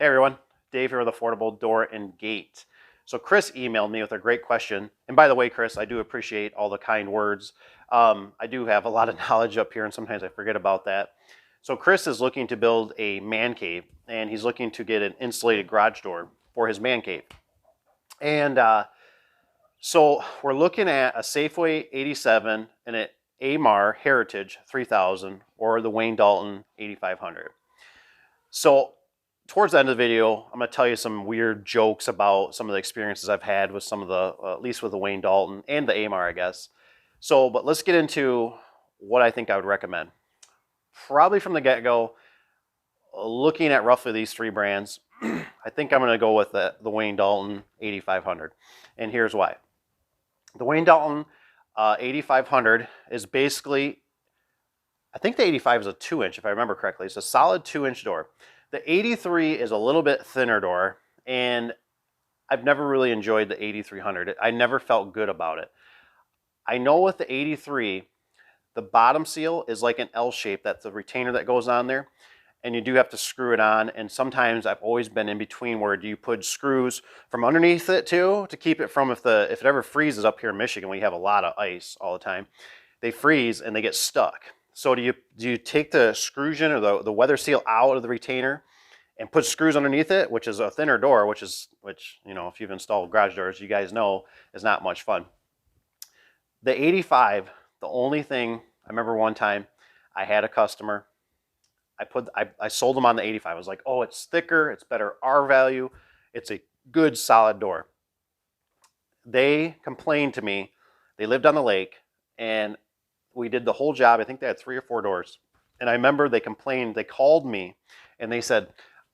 Hey everyone, Dave here with Affordable Door and Gate. So Chris emailed me with a great question. And by the way, Chris, I do appreciate all the kind words. I do have a lot of knowledge up here and sometimes I forget about that. So Chris is looking to build a man cave and he's looking to get an insulated garage door for his man cave. And so we're looking at a Safeway 87 and an Amar Heritage 3000 or the Wayne Dalton 8500. So towards the end of the video, I'm going to tell you some weird jokes about some of the experiences I've had with some of the, at least with the Wayne Dalton and the Amar, I guess. So, but let's get into what I think I would recommend. Probably from the get-go, looking at roughly these three brands, I think I'm going to go with the Wayne Dalton 8500. And here's why. The Wayne Dalton 8500 is basically, I think the 85 is a 2-inch, if I remember correctly. It's a solid 2-inch door. The 83 is a little bit thinner door, and I've never really enjoyed the 8300. I never felt good about it. I know with the 83, the bottom seal is like an L shape. That's the retainer that goes on there, and you do have to screw it on. And sometimes I've always been in between where do you put screws from underneath it too to keep it from if it ever freezes up here in Michigan. We have a lot of ice all the time. They freeze and they get stuck. So do you take the screws-in or the weather seal out of the retainer and put screws underneath it, which is a thinner door, which you know, if you've installed garage doors, you guys know is not much fun. The 85, the only thing I remember one time I had a customer, I sold them on the 85. I was like, oh, it's thicker, it's better R value, it's a good solid door. They complained to me. They lived on the lake and we did the whole job. I think they had 3 or 4 doors. And I remember they complained, they called me and they said,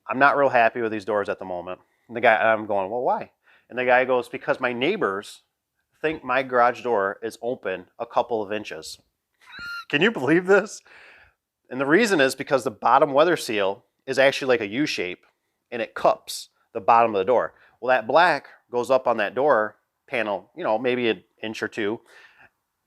I'm not real happy with these doors at the moment. And I'm going, well, why? And the guy goes, because my neighbors think my garage door is open a couple of inches. Can you believe this? And the reason is because the bottom weather seal is actually like a U shape and it cups the bottom of the door. Well, that black goes up on that door panel, you know, maybe an inch or two.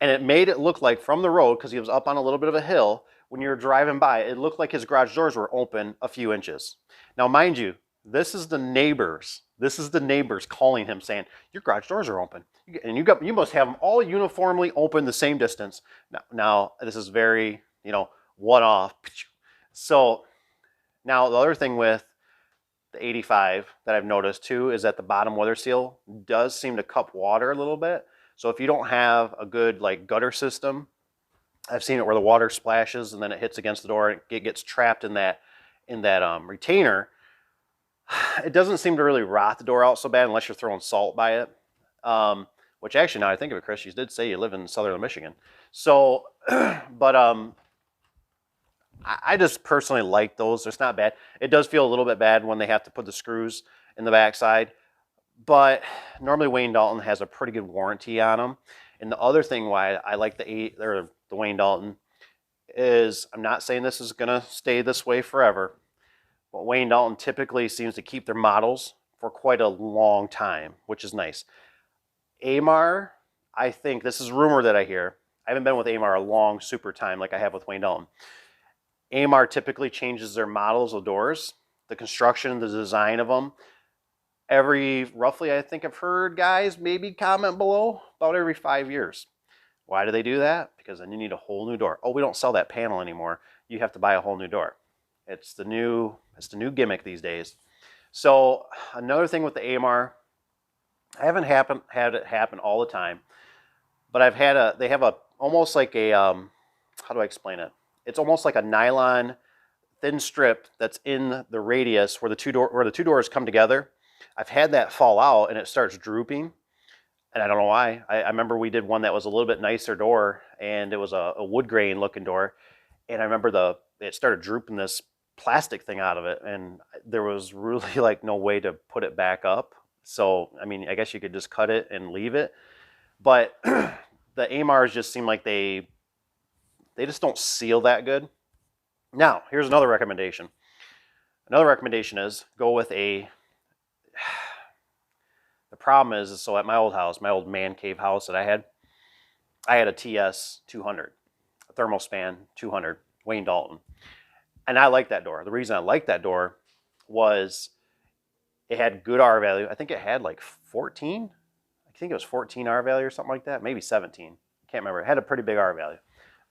And it made it look like from the road, because he was up on a little bit of a hill, when you were driving by, it looked like his garage doors were open a few inches. Now, mind you, this is the neighbors. This is the neighbors calling him saying, your garage doors are open. And you must have them all uniformly open the same distance. Now this is very, you know, one-off. So now the other thing with the 85 that I've noticed too is that the bottom weather seal does seem to cup water a little bit. So if you don't have a good like gutter system, I've seen it where the water splashes and then it hits against the door and it gets trapped in that retainer. It doesn't seem to really rot the door out so bad unless you're throwing salt by it. Which actually, now I think of it, Chris, you did say you live in southern Michigan. So, but I just personally like those. It's not bad. It does feel a little bit bad when they have to put the screws in the backside. But normally Wayne Dalton has a pretty good warranty on them. And the other thing why I like the Wayne Dalton is, I'm not saying this is going to stay this way forever, but Wayne Dalton typically seems to keep their models for quite a long time, which is nice. Amar, I think, this is rumor that I hear. I haven't been with Amar a long super time like I have with Wayne Dalton. Amar typically changes their models of doors, the construction, the design of them. Roughly, I think I've heard guys maybe comment below, about every 5 years. Why do they do that? Because then you need a whole new door. Oh, we don't sell that panel anymore. You have to buy a whole new door. It's the new gimmick these days. So another thing with the Amar, I haven't had it happen all the time, but they have almost like a, how do I explain it? It's almost like a nylon thin strip that's in the radius where the two doors come together. I've had that fall out and it starts drooping, and I don't know why. I remember we did one that was a little bit nicer door, and it was a wood grain looking door, and I remember it started drooping this plastic thing out of it, and there was really like no way to put it back up. So, I mean, I guess you could just cut it and leave it, but the Amars just seem like they just don't seal that good. Now, here's another recommendation. Another recommendation is go with the problem is, so at my old house, my old man cave house that I had a TS 200, a Thermospan 200, Wayne Dalton. And I like that door. The reason I like that door was It had good R value. I think it had like 14. I think it was 14 R value or something like that. Maybe 17. Can't remember. It had a pretty big R value.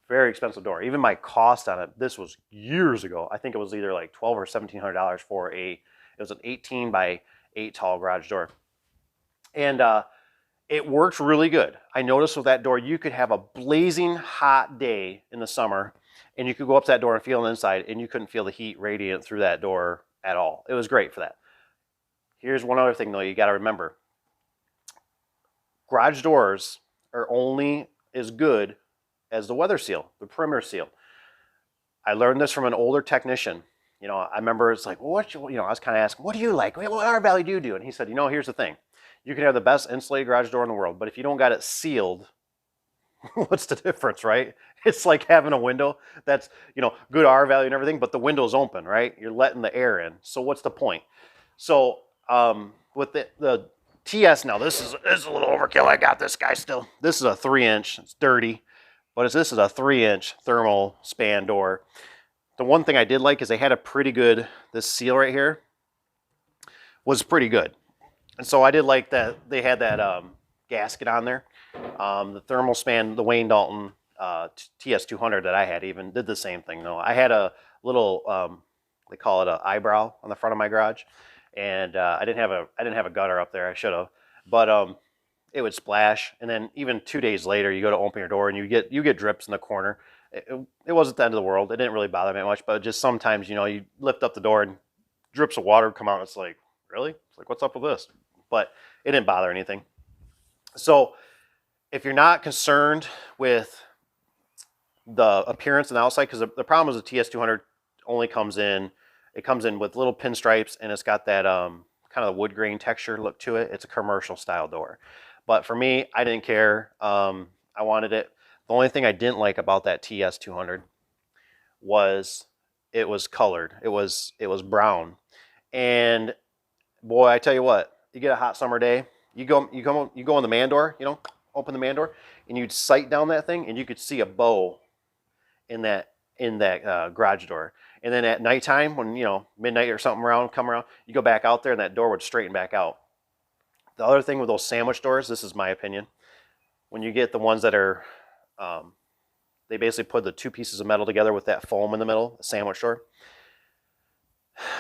Very expensive door. Even my cost on it, this was years ago. I think it was either like $1,200 or $1,700 for it was an 18 by 8 tall garage door. And it worked really good. I noticed with that door, you could have a blazing hot day in the summer, and you could go up to that door and feel on the inside, and you couldn't feel the heat radiant through that door at all. It was great for that. Here's one other thing, though, you got to remember. Garage doors are only as good as the weather seal, the perimeter seal. I learned this from an older technician. You know, I remember it's like, well, I was kind of asking, what do you like? What R value do you do? And he said, here's the thing. You can have the best insulated garage door in the world, but if you don't got it sealed, what's the difference, right? It's like having a window that's, good R value and everything, but the window's open, right? You're letting the air in. So what's the point? So with the TS now, this is a little overkill. I got this guy still. This is a 3-inch. It's dirty, but this is a 3-inch thermal span door. The one thing I did like is they had a pretty good, this seal right here was pretty good. And so I did like that they had that gasket on there. The thermal span, the Wayne Dalton TS200 that I had even did the same thing. No, I had a little, they call it an eyebrow on the front of my garage. And I didn't have a gutter up there. I should have, but it would splash. And then even 2 days later, you go to open your door and you get drips in the corner. It wasn't the end of the world. It didn't really bother me much, but just sometimes you lift up the door and drips of water come out. And it's like, really? It's like, what's up with this? But it didn't bother anything. So if you're not concerned with the appearance on the outside, because the problem is the TS200 only comes in. It comes in with little pinstripes, and it's got that kind of the wood grain texture look to it. It's a commercial style door. But for me, I didn't care. I wanted it. The only thing I didn't like about that TS200 was it was colored. It was brown. And boy, I tell you what, you get a hot summer day, you go on the man door, open the man door, and you'd sight down that thing, and you could see a bow in that garage door. And then at nighttime, when midnight or something come around, you go back out there, and that door would straighten back out. The other thing with those sandwich doors, this is my opinion, when you get the ones that are, they basically put the 2 pieces of metal together with that foam in the middle, a sandwich door.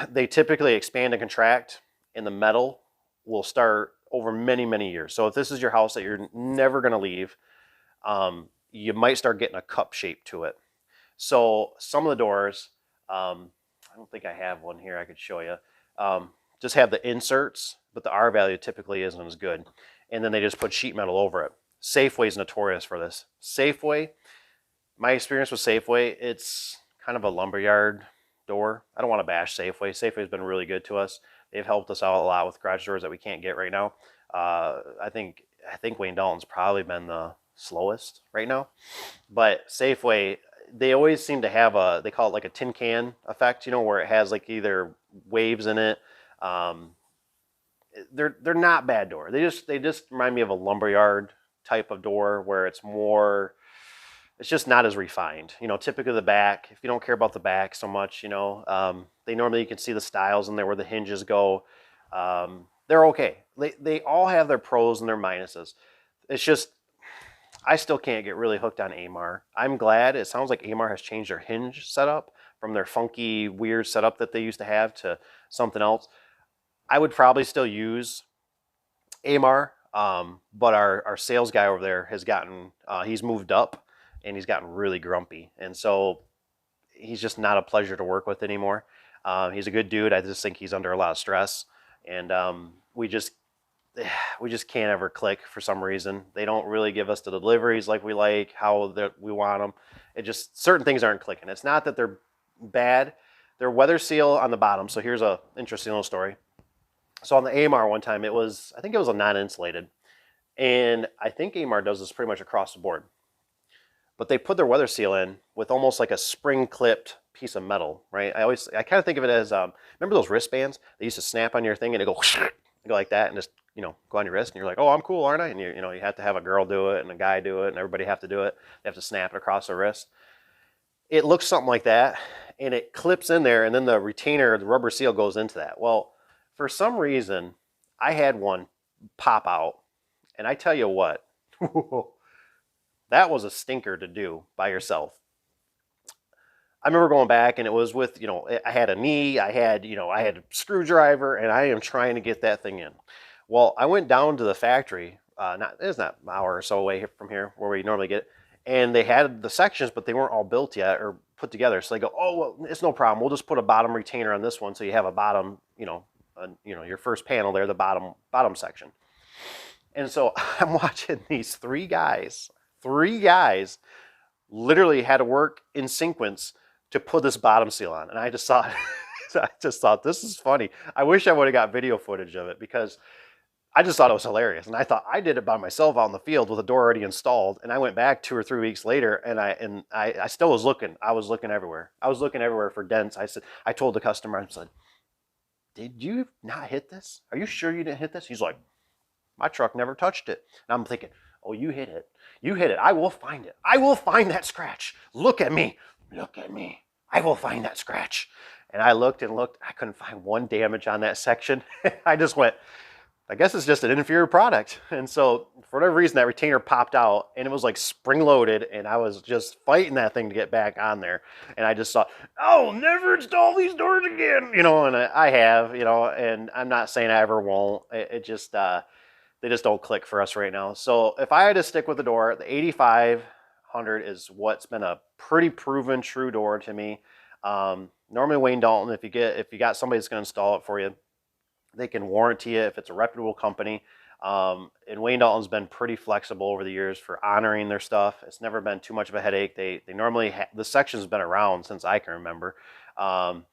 They typically expand and contract, and the metal will start over many, many years. So if this is your house that you're never going to leave, you might start getting a cup shape to it. So some of the doors, I don't think I have one here I could show you, just have the inserts, but the R value typically isn't as good. And then they just put sheet metal over it. Safeway is notorious for this. Safeway, my experience with Safeway, it's kind of a lumberyard door. I don't want to bash Safeway. Safeway's been really good to us. They've helped us out a lot with garage doors that we can't get right now. I think Wayne Dalton's probably been the slowest right now. But Safeway, they always seem to have they call it like a tin can effect, where it has like either waves in it. They're not bad door. They just remind me of a lumberyard type of door where it's just not as refined. Typically the back, if you don't care about the back so much, they normally, you can see the stiles in there where the hinges go. They're okay. They all have their pros and their minuses. It's just, I still can't get really hooked on Amar. I'm glad. It sounds like Amar has changed their hinge setup from their funky, weird setup that they used to have to something else. I would probably still use Amar, but our sales guy over there has he's moved up, and he's gotten really grumpy. And so he's just not a pleasure to work with anymore. He's a good dude. I just think he's under a lot of stress. And we just can't ever click for some reason. They don't really give us the deliveries like we like, how we want them. It just, certain things aren't clicking. It's not that they're bad. They're weather seal on the bottom. So here's a interesting little story. So on the AMR one time, I think it was a non-insulated. And I think AMR does this pretty much across the board. But they put their weather seal in with almost like a spring-clipped piece of metal, right? I kind of think of it as, remember those wristbands? They used to snap on your thing and it go like that and just, go on your wrist, and you're like, oh, I'm cool, aren't I? And you have to have a girl do it and a guy do it and everybody have to do it. They have to snap it across their wrist. It looks something like that, and it clips in there, and then the retainer, the rubber seal goes into that. Well, For some reason, I had one pop out, and I tell you what, that was a stinker to do by yourself. I remember going back, and it was with, I had a knee, I had a screwdriver, and I am trying to get that thing in. Well, I went down to the factory, it's not an hour or so away from here where we normally get it, and they had the sections, but they weren't all built yet or put together. So they go, oh, well, it's no problem. We'll just put a bottom retainer on this one, so you have a bottom, your first panel there, the bottom section. And so I'm watching these three guys literally had to work in sequence to put this bottom seal on. And I just thought, this is funny. I wish I would have got video footage of it, because I just thought it was hilarious. And I thought I did it by myself out in the field with the door already installed. And I went back 2 or 3 weeks later, and I still was looking. I was looking everywhere. I was looking everywhere for dents. I told the customer, I said, did you not hit this? Are you sure you didn't hit this? He's like, my truck never touched it. And I'm thinking, oh, you hit it. You hit it. I will find it. I will find that scratch. Look at me. Look at me. I will find that scratch. And I looked and looked. I couldn't find one damage on that section. I just went, I guess it's just an inferior product. And so for whatever reason, that retainer popped out, and it was like spring loaded, and I was just fighting that thing to get back on there. And I just thought, oh, never install these doors again. And I have, and I'm not saying I ever won't. It just, they just don't click for us right now. So if I had to stick with the door, the 8500 is what's been a pretty proven true door to me. Normally Wayne Dalton, if you got somebody that's going to install it for you, they can warranty it if it's a reputable company. And Wayne Dalton's been pretty flexible over the years for honoring their stuff. It's never been too much of a headache. They normally the section's been around since I can remember. And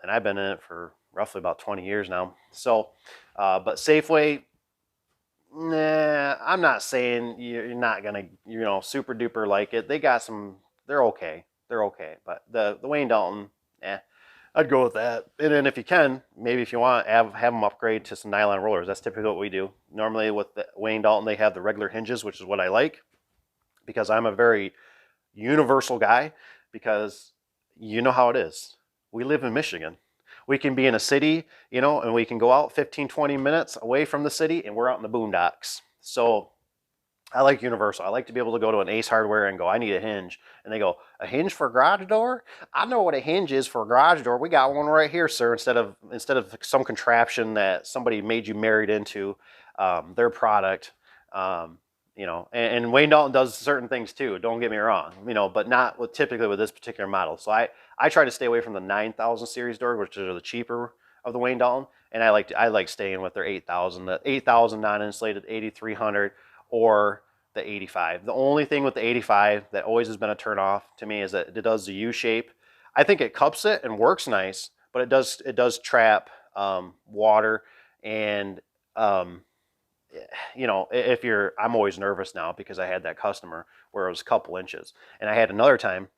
I've been in it for roughly about 20 years now. So, but Safeway, nah, I'm not saying you're not gonna, super duper like it. They got some, they're okay. But the Wayne Dalton, I'd go with that. And then if you can, maybe if you want, have them upgrade to some nylon rollers. That's typically what we do. Normally with the Wayne Dalton, they have the regular hinges, which is what I like, because I'm a very universal guy, because you know how it is. We live in Michigan. We can be in a city, and we can go out 15, 20 minutes away from the city, and we're out in the boondocks. So I like universal. I like to be able to go to an Ace Hardware and go, I need a hinge. And they go, a hinge for a garage door? I know what a hinge is for a garage door. We got one right here, sir. Instead of some contraption that somebody made you married into, their product. And Wayne Dalton does certain things too. Don't get me wrong, but not typically with this particular model. So I try to stay away from the 9000 series door, which are the cheaper of the Wayne Dalton, and I like staying with their 8000, the 8000 non-insulated, 8300, or the 85. The only thing with the 85 that always has been a turn off to me is that it does the U shape. I think it cups it and works nice, but it does trap water, and I'm always nervous now because I had that customer where it was a couple inches, and I had another time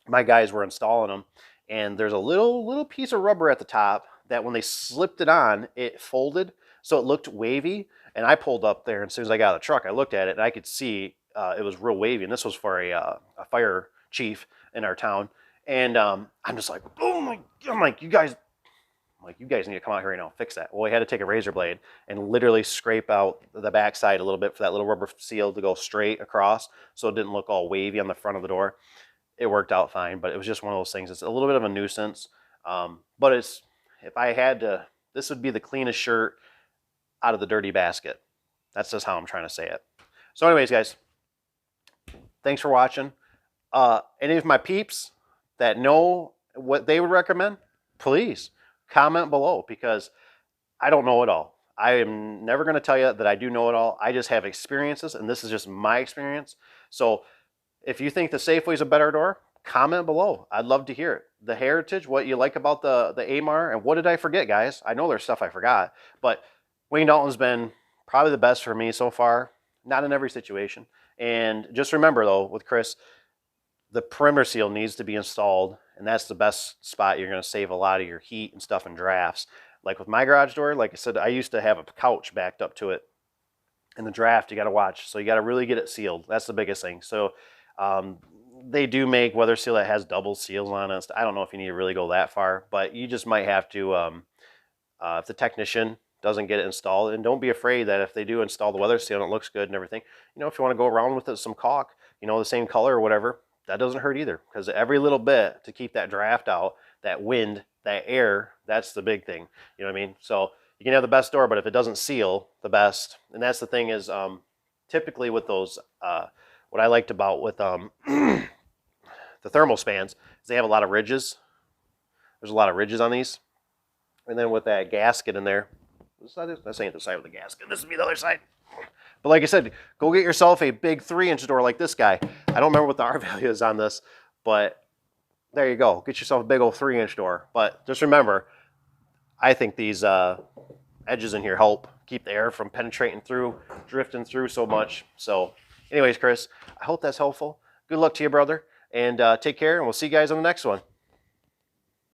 my guys were installing them, and there's a little piece of rubber at the top that when they slipped it on, it folded, so it looked wavy. And I pulled up there, and as soon as I got out of the truck, I looked at it, and I could see it was real wavy. And this was for a fire chief in our town. And I'm just like, oh my! I'm like, you guys need to come out here right now and fix that. Well, we had to take a razor blade and literally scrape out the backside a little bit for that little rubber seal to go straight across, so it didn't look all wavy on the front of the door. It worked out fine, but it was just one of those things. It's a little bit of a nuisance, but if I had to, this would be the cleanest shirt out of the dirty basket. That's just how I'm trying to say it. So anyways, guys, thanks for watching. Any of my peeps that know what they would recommend, please comment below, because I don't know it all. I am never going to tell you that I do know it all. I just have experiences, and this is just my experience. So if you think the Safeway is a better door, comment below. I'd love to hear it. The heritage, what you like about the AMAR, and what did I forget, guys? I know there's stuff I forgot, but Wayne Dalton's been probably the best for me so far. Not in every situation. And just remember, though, with Chris, the perimeter seal needs to be installed, and that's the best spot. You're going to save a lot of your heat and stuff in drafts. Like with my garage door, like I said, I used to have a couch backed up to it. In the draft, you got to watch. So you got to really get it sealed. That's the biggest thing. So they do make weather seal that has double seals on it. I don't know if you need to really go that far, but you just might have to if the technician doesn't get it installed. And don't be afraid that if they do install the weather seal and it looks good and everything, you know, if you want to go around with it some caulk, you know, the same color or whatever, that doesn't hurt either, because every little bit to keep that draft out, that wind, that air, that's the big thing. You know what I mean? So you can have the best door, but if it doesn't seal the best, and that's the thing is, typically with those, what I liked about with the thermal spans is they have a lot of ridges. There's a lot of ridges on these. And then with that gasket in there, this ain't the side of the gasket, this would be the other side. But like I said, go get yourself a big 3-inch door like this guy. I don't remember what the R value is on this, but there you go. Get yourself a big old 3-inch door. But just remember, I think these edges in here help keep the air from penetrating through, drifting through so much. So anyways, Chris, I hope that's helpful. Good luck to you, brother. And take care, and we'll see you guys on the next one.